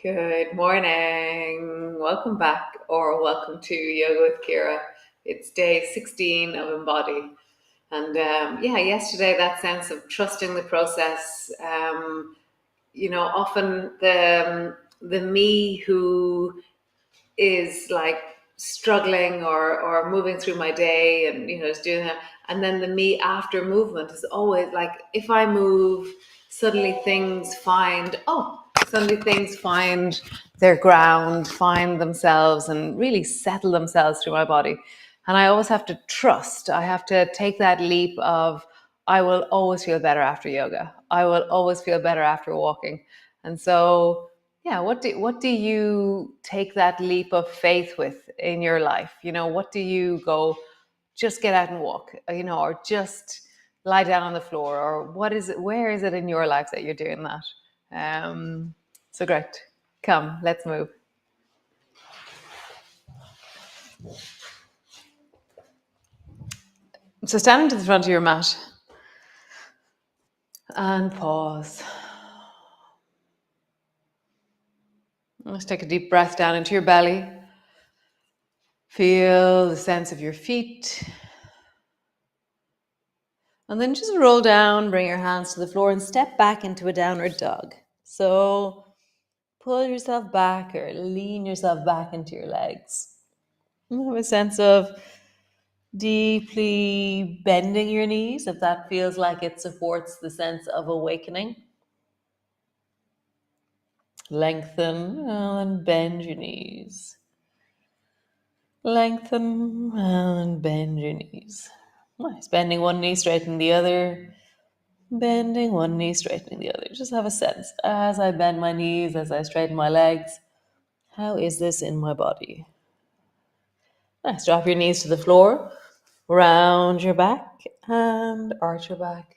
Good morning. Welcome back or welcome to Yoga with Ciara. It's day 16 of Embody. And yesterday that sense of trusting the process, often the me who is like struggling or moving through my day and is doing that, and then the me after movement is always like, if I move, suddenly things find their ground, find themselves, and really settle themselves through my body. And I always have to trust. I have to take that leap of, I will always feel better after yoga. I will always feel better after walking. And so yeah, what do you take that leap of faith with in your life? What do you go, just get out and walk, or just lie down on the floor, or what is it? Where is it in your life that you're doing that? So great. Come, let's move. So standing to the front of your mat and pause. Let's take a deep breath down into your belly. Feel the sense of your feet. And then just roll down, bring your hands to the floor and step back into a downward dog. So pull yourself back or lean yourself back into your legs. And have a sense of deeply bending your knees if that feels like it supports the sense of awakening. Lengthen and bend your knees. Lengthen and bend your knees. Nice. Bending one knee, straightening the other. Bending one knee, straightening the other. Just have a sense. As I bend my knees, as I straighten my legs, how is this in my body? Nice. Drop your knees to the floor. Round your back and arch your back.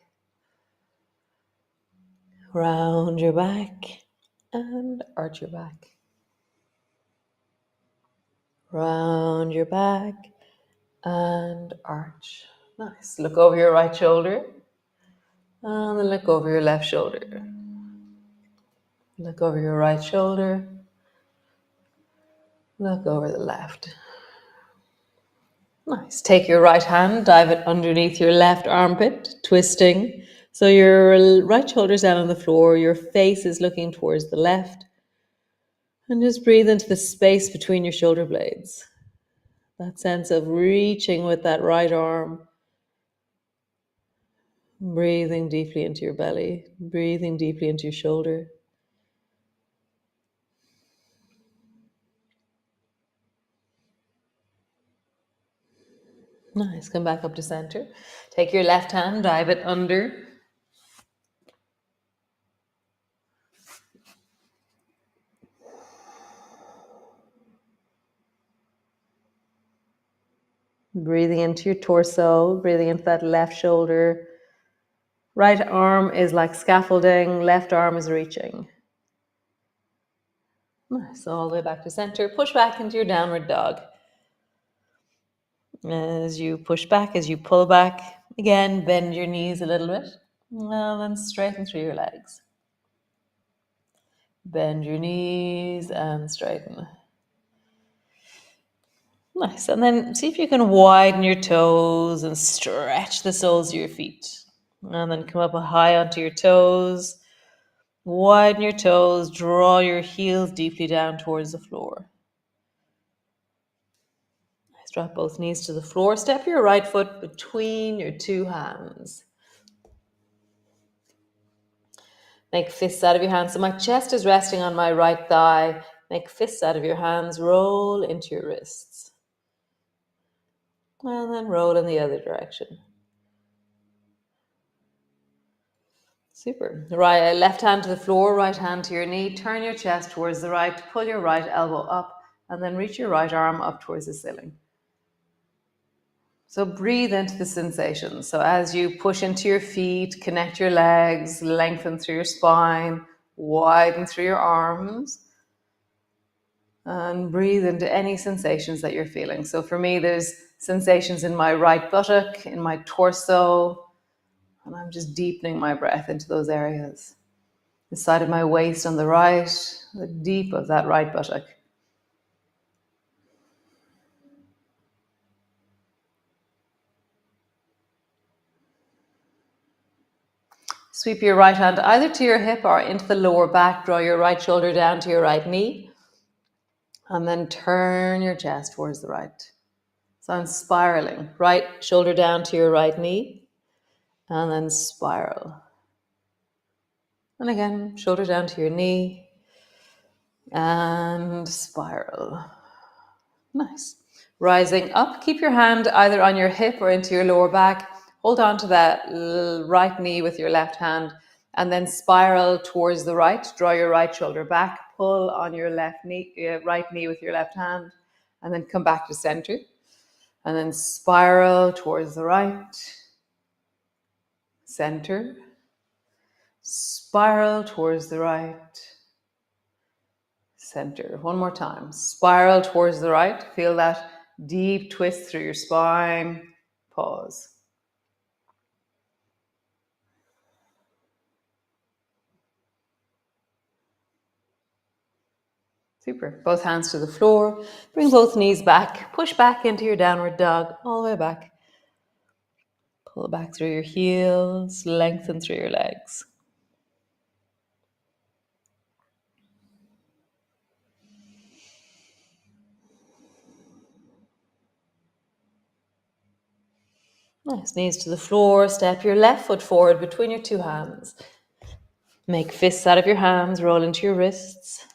Round your back and arch your back. Round your back and arch. Nice. Look over your right shoulder. And then look over your left shoulder. Look over your right shoulder. Look over the left. Nice. Take your right hand, dive it underneath your left armpit, twisting. So your right shoulder's down on the floor, your face is looking towards the left. And just breathe into the space between your shoulder blades. That sense of reaching with that right arm. Breathing deeply into your belly, breathing deeply into your shoulder. Nice. Come back up to center. Take your left hand, dive it under. Breathing into your torso, breathing into that left shoulder. Right arm is like scaffolding, left arm is reaching. Nice. All the way back to center. Push back into your downward dog. As you push back, as you pull back, again, bend your knees a little bit. And then straighten through your legs. Bend your knees and straighten. Nice. And then see if you can widen your toes and stretch the soles of your feet. And then come up high onto your toes. Widen your toes. Draw your heels deeply down towards the floor. Nice. Drop both knees to the floor. Step your right foot between your two hands. Make fists out of your hands. So my chest is resting on my right thigh. Make fists out of your hands. Roll into your wrists. And then roll in the other direction. Super. Right, left hand to the floor, right hand to your knee. Turn your chest towards the right. Pull your right elbow up. And then reach your right arm up towards the ceiling. So breathe into the sensations. So as you push into your feet, connect your legs, lengthen through your spine, widen through your arms. And breathe into any sensations that you're feeling. So for me, there's sensations in my right buttock, in my torso, and I'm just deepening my breath into those areas. The side of my waist on the right, the deep of that right buttock. Sweep your right hand either to your hip or into the lower back. Draw your right shoulder down to your right knee. And then turn your chest towards the right. So I'm spiraling. Right shoulder down to your right knee. And then spiral. And again, shoulder down to your knee. And spiral. Nice. Rising up, keep your hand either on your hip or into your lower back. Hold on to that right knee with your left hand and then spiral towards the right. Draw your right shoulder back, pull on your left knee, right knee with your left hand, and then come back to center. And then spiral towards the right, center, spiral towards the right, center. One more time. Spiral towards the right. Feel that deep twist through your spine. Pause. Super. Both hands to the floor. Bring both knees back. Push back into your downward dog. All the way back. Pull it back through your heels. Lengthen through your legs. Nice. Knees to the floor. Step your left foot forward between your two hands. Make fists out of your hands. Roll into your wrists.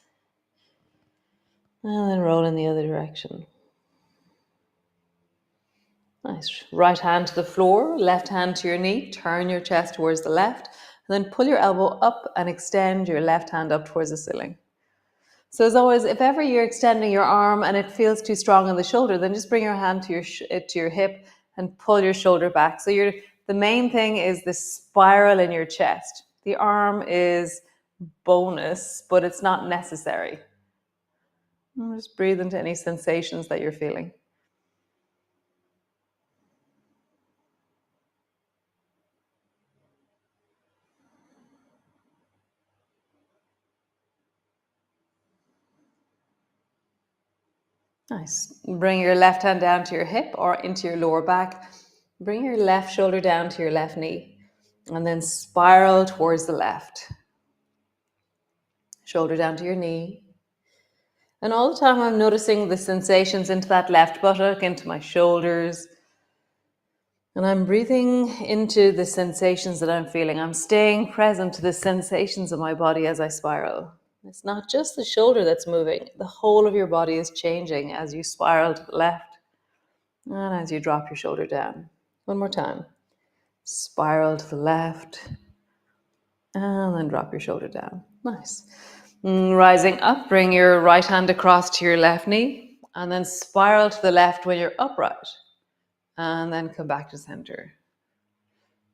And then roll in the other direction. Nice. Right hand to the floor, left hand to your knee. Turn your chest towards the left. And then pull your elbow up and extend your left hand up towards the ceiling. So as always, if ever you're extending your arm and it feels too strong on the shoulder, then just bring your hand to your hip and pull your shoulder back. So the main thing is the spiral in your chest. The arm is bonus, but it's not necessary. And just breathe into any sensations that you're feeling. Nice. Bring your left hand down to your hip or into your lower back. Bring your left shoulder down to your left knee and then spiral towards the left. Shoulder down to your knee. And all the time I'm noticing the sensations into that left buttock, into my shoulders. And I'm breathing into the sensations that I'm feeling. I'm staying present to the sensations of my body as I spiral. It's not just the shoulder that's moving. The whole of your body is changing as you spiral to the left and as you drop your shoulder down. One more time. Spiral to the left and then drop your shoulder down. Nice. Rising up, bring your right hand across to your left knee and then spiral to the left when you're upright. And then come back to center.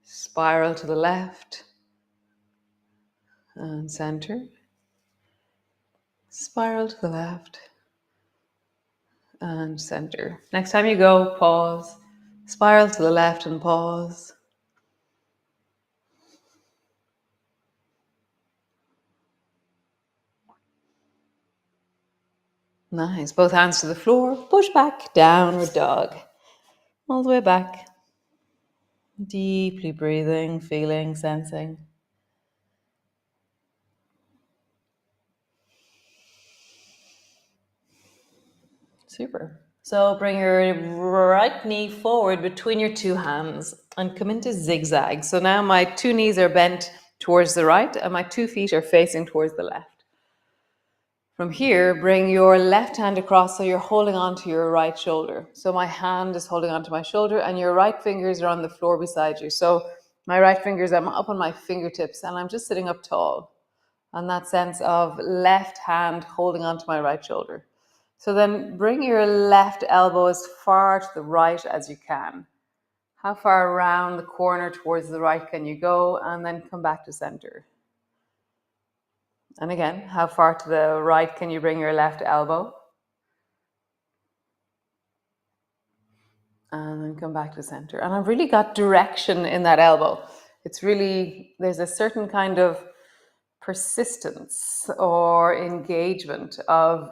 Spiral to the left and center. Spiral to the left and center. Next time you go, pause. Spiral to the left and pause. Nice. Both hands to the floor. Push back, downward dog. All the way back. Deeply breathing, feeling, sensing. Super. So bring your right knee forward between your two hands and come into zigzag. So now my two knees are bent towards the right and my 2 feet are facing towards the left. From here, bring your left hand across so you're holding on to your right shoulder. So my hand is holding onto my shoulder and your right fingers are on the floor beside you. So my right fingers, I'm up on my fingertips and I'm just sitting up tall. And that sense of left hand holding onto my right shoulder. So then bring your left elbow as far to the right as you can. How far around the corner towards the right can you go? And then come back to center. And again, how far to the right can you bring your left elbow? And then come back to center. And I've really got direction in that elbow. It's really, there's a certain kind of persistence or engagement of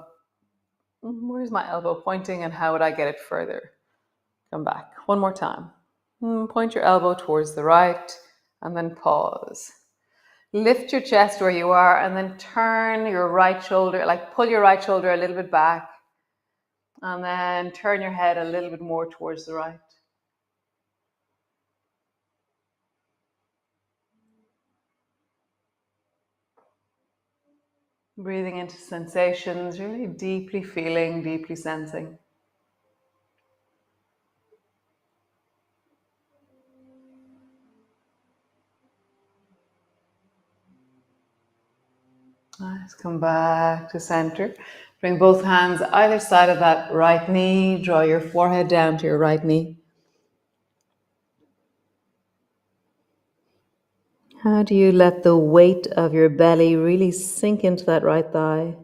where's my elbow pointing and how would I get it further? Come back. One more time. Point your elbow towards the right and then pause. Lift your chest where you are and then turn your right shoulder, like pull your right shoulder a little bit back and then turn your head a little bit more towards the right. Breathing into sensations, really deeply feeling, deeply sensing. Nice. Come back to center. Bring both hands either side of that right knee. Draw your forehead down to your right knee. How do you let the weight of your belly really sink into that right thigh?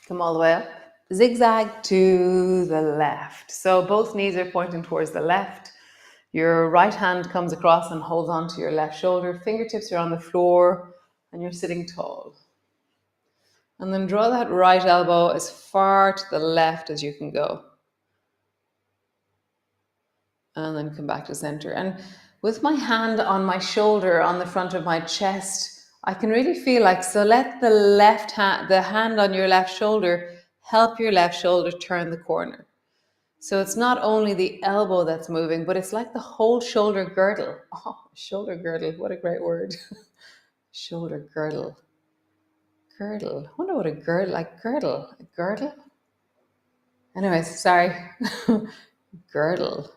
Come all the way up. Zigzag to the left. So both knees are pointing towards the left. Your right hand comes across and holds onto your left shoulder. Fingertips are on the floor and you're sitting tall. And then draw that right elbow as far to the left as you can go. And then come back to center. And with my hand on my shoulder, on the front of my chest, I can really feel like, so let the left hand, the hand on your left shoulder, help your left shoulder turn the corner. So it's not only the elbow that's moving, but it's like the whole shoulder girdle. Oh, shoulder girdle, what a great word. Shoulder girdle. Girdle. I wonder what a girdle, like girdle. A girdle? Anyways, sorry. Girdle.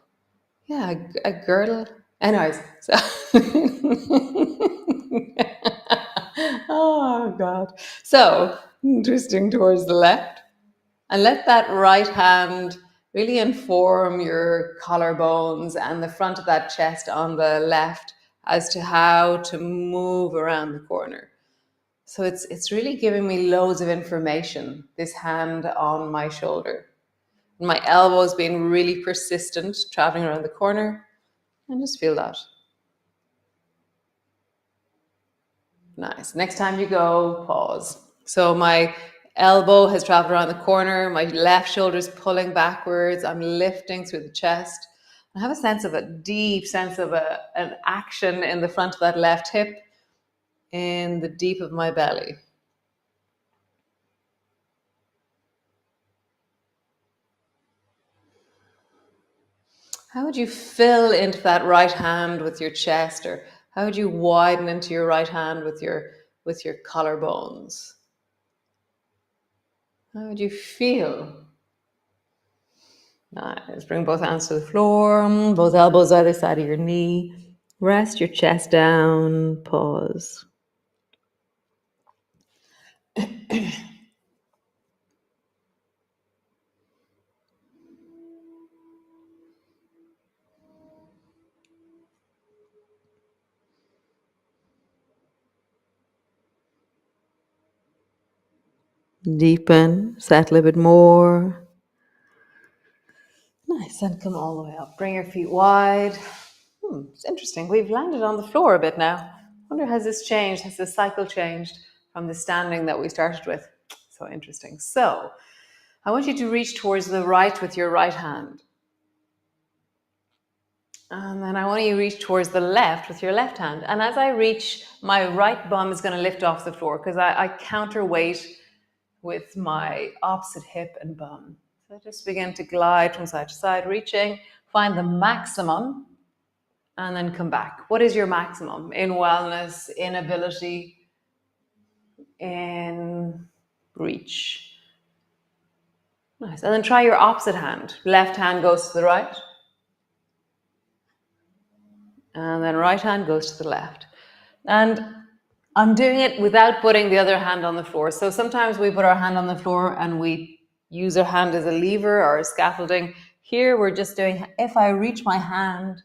Yeah, a girdle. Anyways, so oh God. So twisting towards the left, and let that right hand really inform your collarbones and the front of that chest on the left as to how to move around the corner. So it's really giving me loads of information. This hand on my shoulder, my elbows being really persistent, traveling around the corner. And just feel that. Nice. Next time you go, pause. So my elbow has traveled around the corner. My left shoulder is pulling backwards. I'm lifting through the chest. I have a sense of a deep sense of an action in the front of that left hip, in the deep of my belly. How would you fill into that right hand with your chest, or how would you widen into your right hand with your collarbones? How would you feel? Nice. Bring both hands to the floor, both elbows either side of your knee. Rest your chest down. Pause. Deepen. Settle a bit more. Nice. And come all the way up. Bring your feet wide. It's interesting. We've landed on the floor a bit now. I wonder, has this changed? Has the cycle changed from the standing that we started with? So interesting. So I want you to reach towards the right with your right hand. And then I want you to reach towards the left with your left hand. And as I reach, my right bum is going to lift off the floor because I counterweight with my opposite hip and bum. So just begin to glide from side to side, reaching, find the maximum, and then come back. What is your maximum in wellness, in ability, in reach? Nice. And then try your opposite hand. Left hand goes to the right. And then right hand goes to the left. And I'm doing it without putting the other hand on the floor. So sometimes we put our hand on the floor and we use our hand as a lever or a scaffolding. Here we're just doing, if I reach my hand,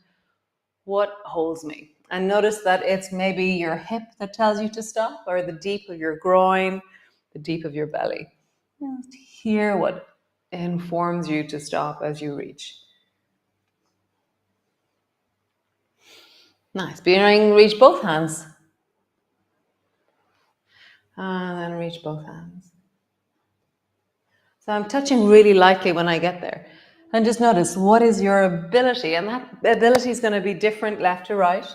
what holds me? And notice that it's maybe your hip that tells you to stop, or the deep of your groin, the deep of your belly. Just hear what informs you to stop as you reach. Nice. Reach both hands. And then reach both hands. So I'm touching really lightly when I get there. And just notice, what is your ability? And that ability is going to be different left to right.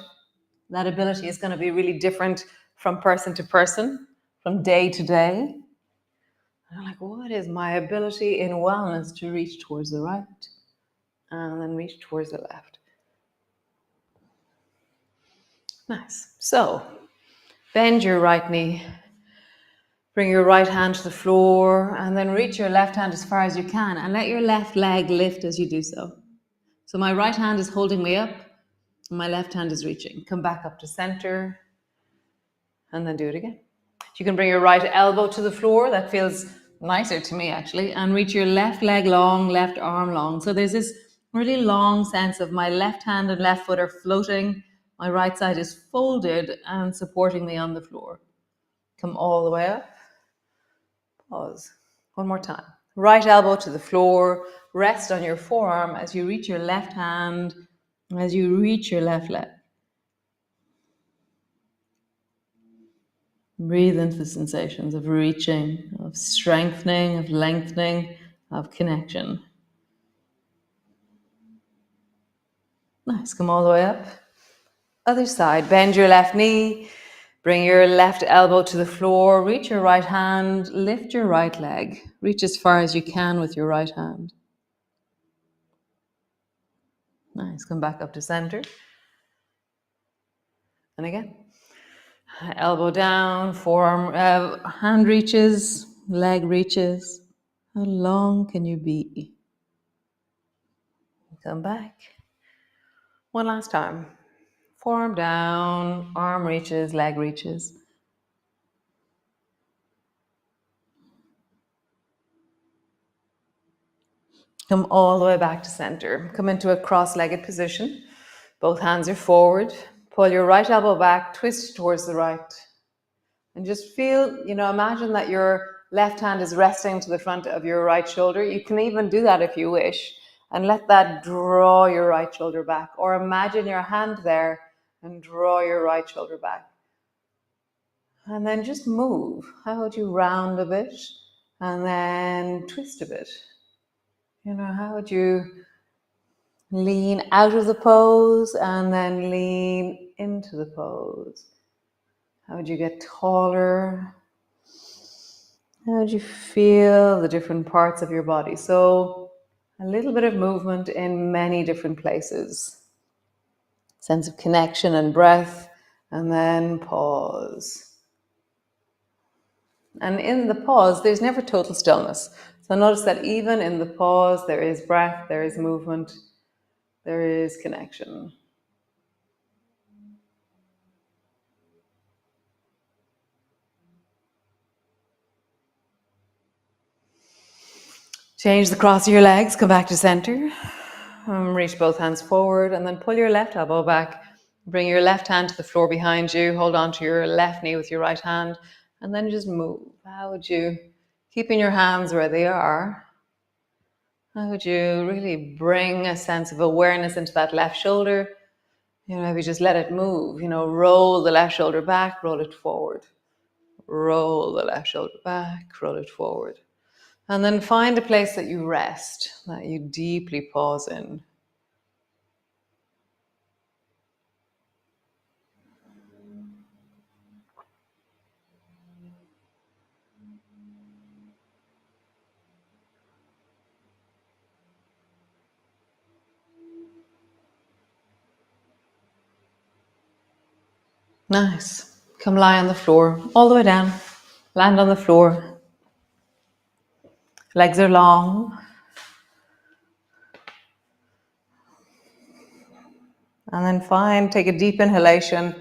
That ability is going to be really different from person to person, from day to day. And I'm like, what is my ability in wellness to reach towards the right? And then reach towards the left. Nice. So bend your right knee. Bring your right hand to the floor and then reach your left hand as far as you can and let your left leg lift as you do so. So my right hand is holding me up and my left hand is reaching. Come back up to center and then do it again. You can bring your right elbow to the floor. That feels nicer to me actually. And reach your left leg long, left arm long. So there's this really long sense of my left hand and left foot are floating. My right side is folded and supporting me on the floor. Come all the way up. Pause. One more time. Right elbow to the floor. Rest on your forearm as you reach your left hand, as you reach your left leg. Breathe into the sensations of reaching, of strengthening, of lengthening, of connection. Nice. Come all the way up. Other side. Bend your left knee. Bring your left elbow to the floor. Reach your right hand. Lift your right leg. Reach as far as you can with your right hand. Nice. Come back up to center. And again. Elbow down, forearm, hand reaches, leg reaches. How long can you be? Come back. One last time. Forearm down, arm reaches, leg reaches. Come all the way back to center. Come into a cross-legged position. Both hands are forward. Pull your right elbow back, twist towards the right. And just feel, imagine that your left hand is resting to the front of your right shoulder. You can even do that if you wish. And let that draw your right shoulder back. Or imagine your hand there and draw your right shoulder back. And then just move. How would you round a bit? And then twist a bit. How would you lean out of the pose and then lean into the pose? How would you get taller? How would you feel the different parts of your body? So a little bit of movement in many different places. Sense of connection and breath, and then pause. And in the pause, there's never total stillness. So notice that even in the pause, there is breath, there is movement, there is connection. Change the cross of your legs, come back to center. Reach both hands forward and then pull your left elbow back. Bring your left hand to the floor behind you. Hold on to your left knee with your right hand and then just move. How would you, keeping your hands where they are, how would you really bring a sense of awareness into that left shoulder? Maybe just let it move. Roll the left shoulder back, roll it forward. Roll the left shoulder back, roll it forward. And then find a place that you rest, that you deeply pause in. Nice. Come lie on the floor, all the way down. Land on the floor. Legs are long. And then take a deep inhalation.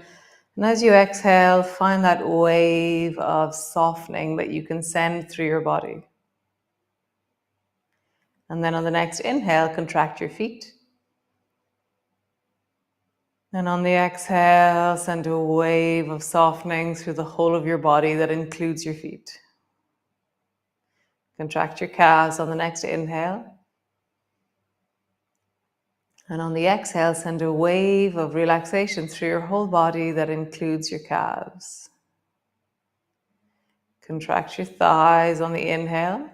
And as you exhale, find that wave of softening that you can send through your body. And then on the next inhale, contract your feet. And on the exhale, send a wave of softening through the whole of your body that includes your feet. Contract your calves on the next inhale. And on the exhale, send a wave of relaxation through your whole body that includes your calves. Contract your thighs on the inhale.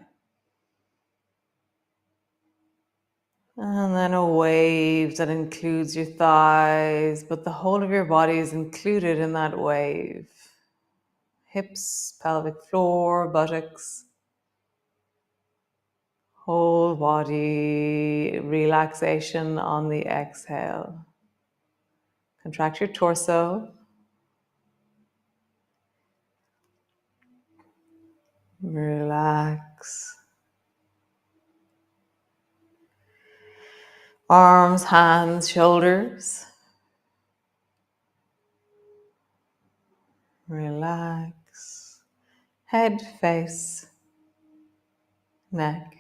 And then a wave that includes your thighs, but the whole of your body is included in that wave. Hips, pelvic floor, buttocks. Whole body relaxation on the exhale. Contract your torso. Relax. Arms, hands, shoulders. Relax. Head, face, neck.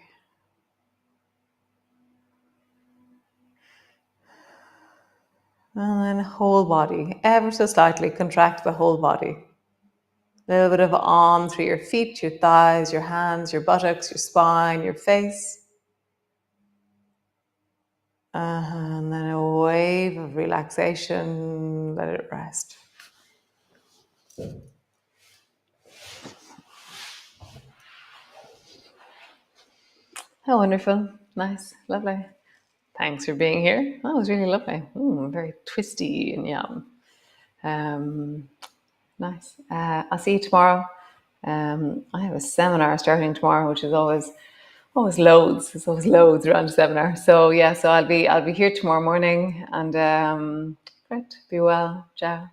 And then whole body, ever so slightly contract the whole body. A little bit of on through your feet, your thighs, your hands, your buttocks, your spine, your face. And then a wave of relaxation, let it rest. Oh, wonderful. Nice. Lovely. Thanks for being here. That was really lovely. Very twisty and yum. Nice. I'll see you tomorrow. I have a seminar starting tomorrow, which is always loads. There's always loads around a seminar. So yeah, so I'll be here tomorrow morning. And great. Be well. Ciao.